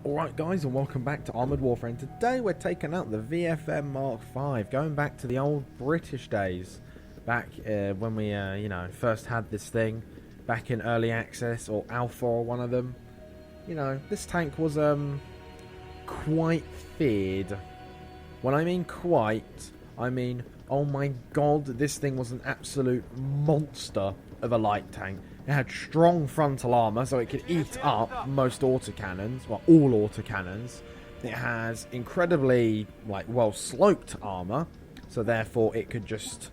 Alright guys, and welcome back to Armoured Warfare, and today we're taking out the VFM Mark V, going back to the old British days, back when we, first had this thing, back in early access, or alpha, or one of them. You know, this tank was, quite feared. When I mean quite, I mean, oh my god, this thing was an absolute monster of a light tank. It had strong frontal armour, so it could eat up most autocannons, well, all autocannons. It has incredibly, well-sloped armour, so therefore it could just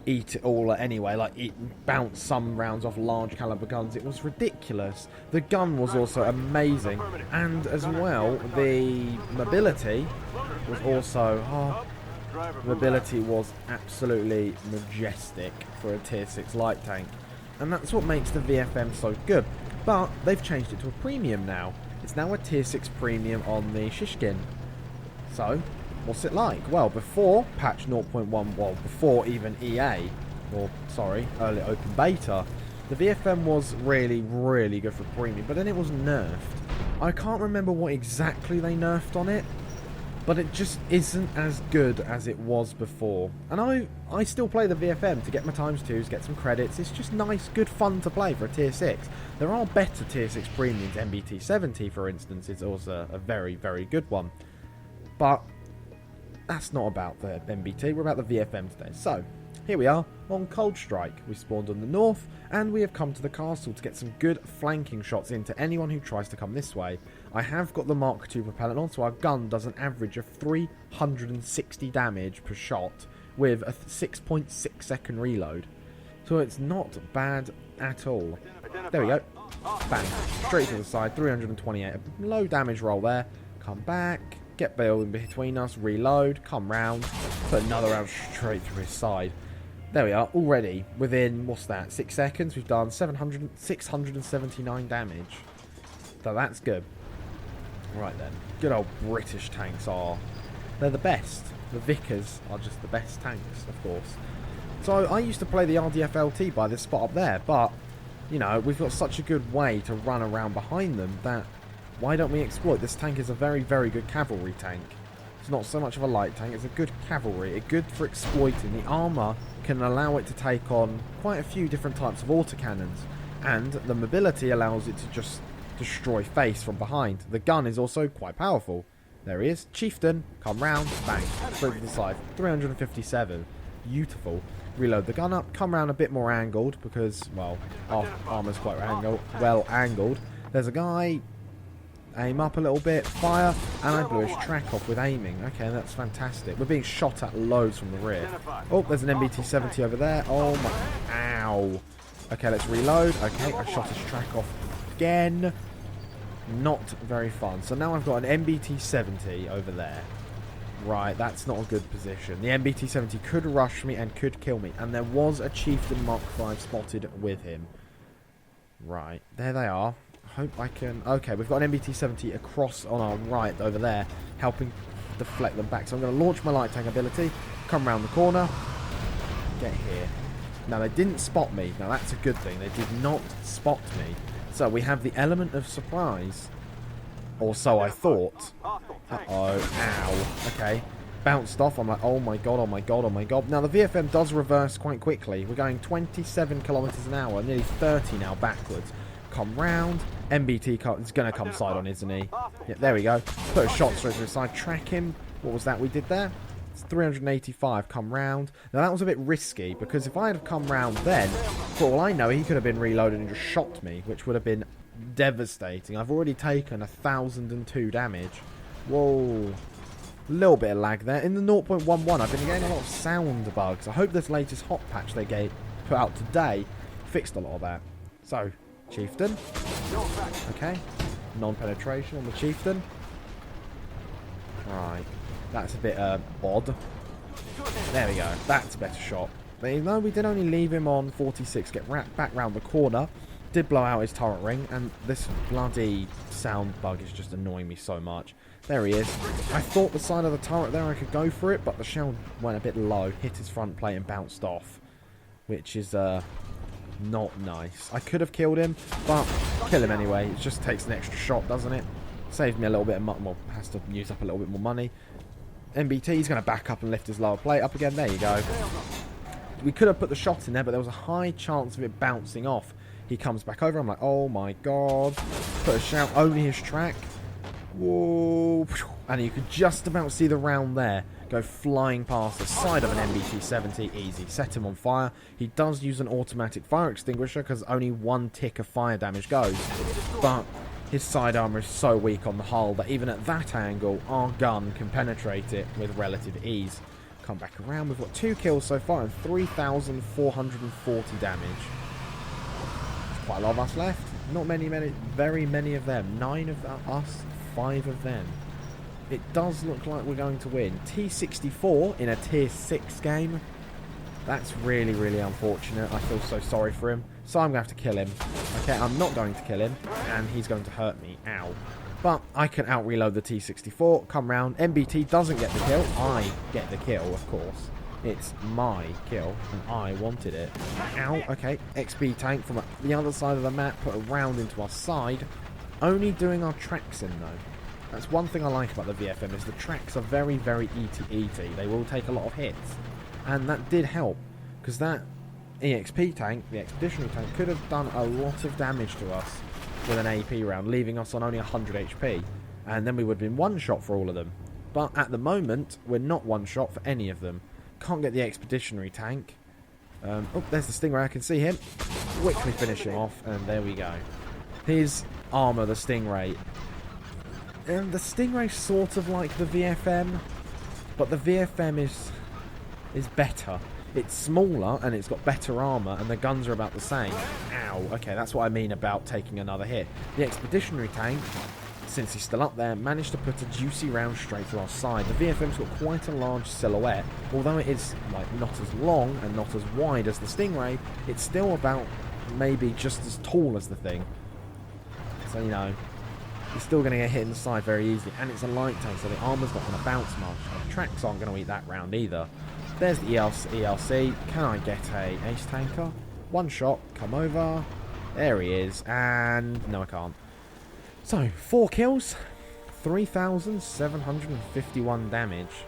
eat it all anyway, bounce some rounds off large caliber guns. It was ridiculous. The gun was also amazing, and as well, the mobility was also, mobility was absolutely majestic for a tier 6 light tank. And that's what makes the VFM so good. But they've changed it to a premium now. It's now a tier 6 premium on the Shishkin. So, what's it like? Well, before patch 0.1, well, before even EA, or sorry, early open beta, the VFM was really, really good for premium, but then it was nerfed. I can't remember what exactly they nerfed on it, but it just isn't as good as it was before. And I still play the VFM to get my ×2s, get some credits. It's just nice, good fun to play for a tier 6. There are better tier 6 premiums. MBT 70, for instance, is also a very, very good one. But that's not about the MBT, we're about the VFM today. So, here we are on Cold Strike. We spawned on the north, and we have come to the castle to get some good flanking shots into anyone who tries to come this way. I have got the Mark II propellant on, so our gun does an average of 360 damage per shot with a 6.6 second reload. So it's not bad at all. There we go. Bang. Straight to the side, 328. A low damage roll there. Come back. Get Bill in between us. Reload. Come round. Put another round straight through his side. There we are. Already, within, what's that, 6 seconds, we've done 679 damage. So that's good. Right then. Good old British tanks are... they're the best. The Vickers are just the best tanks, of course. So I used to play the RDF LT by this spot up there, but, you know, we've got such a good way to run around behind them that why don't we exploit? This tank is a very, very good cavalry tank. It's not so much of a light tank, it's a good cavalry. It's good for exploiting. The armour can allow it to take on quite a few different types of autocannons, and the mobility allows it to just destroy face from behind. The gun is also quite powerful. There he is. Chieftain, come round, bang, straight to the side. 357. Beautiful. Reload the gun up, come round a bit more angled because, well, our armour's quite well angled. There's a guy. Aim up a little bit, fire, and I blew his track off with aiming. Okay, that's fantastic. We're being shot at loads from the rear. Oh, there's an MBT 70 over there. Oh my, ow. Okay, let's reload. Okay, I shot his track off again. Not very fun. So now I've got an MBT 70 over there. Right, that's not a good position. The MBT 70 could rush me and could kill me. And there was a Chieftain Mark V spotted with him. Right, there they are. Hope I can... okay, we've got an MBT 70 across on our right over there, helping deflect them back. So I'm going to launch my light tank ability, come around the corner, get here. Now, they didn't spot me. Now, that's a good thing. They did not spot me. So we have the element of surprise, or so I thought. Uh-oh, ow. Okay, bounced off. I'm like, oh my god, oh my god, oh my god. Now, the VFM does reverse quite quickly. We're going 27 kilometers an hour, nearly 30 now backwards. Come round. MBT is going to come side on, isn't he? Yeah, there we go. Put a shot straight to the side. Track him. What was that we did there? It's 385. Come round. Now, that was a bit risky, because if I had come round then, for all I know, he could have been reloaded and just shot me, which would have been devastating. I've already taken 1,002 damage. Whoa. A little bit of lag there. In the 0.11, I've been getting a lot of sound bugs. I hope this latest hot patch they put out today fixed a lot of that. So... Chieftain. Okay. Non-penetration on the Chieftain. Right. That's a bit odd. There we go. That's a better shot. But even though we did only leave him on 46, get back round the corner, did blow out his turret ring, and this bloody sound bug is just annoying me so much. There he is. I thought the side of the turret there I could go for it, but the shell went a bit low, hit his front plate and bounced off, which is Not nice. I could have killed him, but kill him anyway. It just takes an extra shot, doesn't it? Saved me a little bit of money. Well, has to use up a little bit more money. MBT's going to back up and lift his lower plate up again. There you go. We could have put the shot in there, but there was a high chance of it bouncing off. He comes back over. I'm like, oh my god. Put a shout. Only his track. Whoa. And you could just about see the round there go flying past the side of an MBT-70. Easy. Set him on fire. He does use an automatic fire extinguisher because only one tick of fire damage goes. But his side armor is so weak on the hull that even at that angle, our gun can penetrate it with relative ease. Come back around. We've got 2 kills so far and 3,440 damage. There's quite a lot of us left. Not very many of them. 9 of us, 5 of them. It does look like we're going to win. T64 in a tier 6 game. That's really, really unfortunate. I feel so sorry for him. So I'm going to have to kill him. Okay, I'm not going to kill him. And he's going to hurt me. Ow. But I can out-reload the T64. Come round. MBT doesn't get the kill. I get the kill, of course. It's my kill. And I wanted it. Ow. Okay. XP tank from the other side of the map. Put a round into our side. Only doing our tracks in, though. That's one thing I like about the VFM, is the tracks are very, very easy. They will take a lot of hits. And that did help, because that EXP tank, the Expeditionary tank, could have done a lot of damage to us with an AP round, leaving us on only 100 HP. And then we would have been one-shot for all of them. But at the moment, we're not one-shot for any of them. Can't get the Expeditionary tank. Oh, there's the Stingray, I can see him. Quickly finish him off, and there we go. His armour, the Stingray. The Stingray's sort of like the VFM, but the VFM is better. It's smaller and it's got better armour, and the guns are about the same. Ow. Okay, that's what I mean about taking another hit. The Expeditionary tank, since he's still up there, managed to put a juicy round straight through our side. The VFM's got quite a large silhouette. Although it is not as long and not as wide as the Stingray, it's still about maybe just as tall as the thing. So, you know, you're still going to get hit in the side very easily. And it's a light tank, so the armour's not going to bounce much. And the tracks aren't going to eat that round either. There's the ELC. Can I get a ace tanker? One shot. Come over. There he is. And no, I can't. So, 4 kills. 3,751 damage.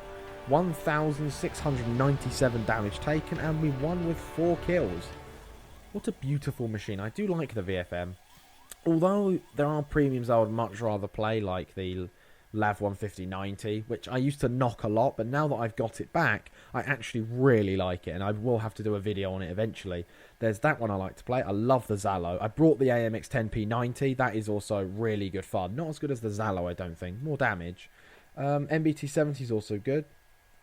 1,697 damage taken. And we won with 4 kills. What a beautiful machine. I do like the VFM. Although there are premiums I would much rather play, like the Lav 150-90, which I used to knock a lot, but now that I've got it back, I actually really like it, and I will have to do a video on it eventually. There's that one I like to play. I love the Zalo. I brought the AMX 10P90. That is also really good fun. Not as good as the Zalo, I don't think. More damage. MBT-70 is also good.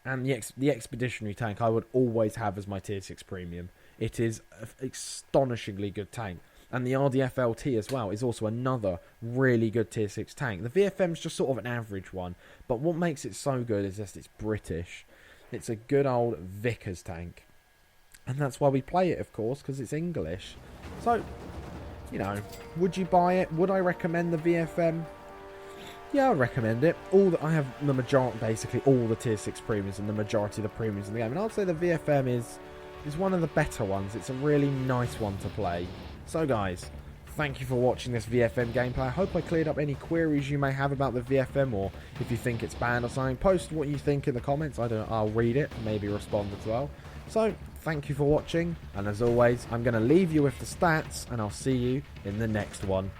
And the Expeditionary tank I would always have as my Tier 6 premium. It is an astonishingly good tank. And the RDF LT as well is also another really good Tier 6 tank. The VFM's just sort of an average one. But what makes it so good is just it's British. It's a good old Vickers tank. And that's why we play it, of course, because it's English. So, you know, would you buy it? Would I recommend the VFM? Yeah, I'd recommend it. I have the majority, basically all the Tier 6 premiums and the majority of the premiums in the game. And I'd say the VFM is one of the better ones. It's a really nice one to play. So guys, thank you for watching this VFM gameplay. I hope I cleared up any queries you may have about the VFM, or if you think it's banned or something, post what you think in the comments. I'll read it, maybe respond as well. So, thank you for watching, and as always, I'm going to leave you with the stats, and I'll see you in the next one.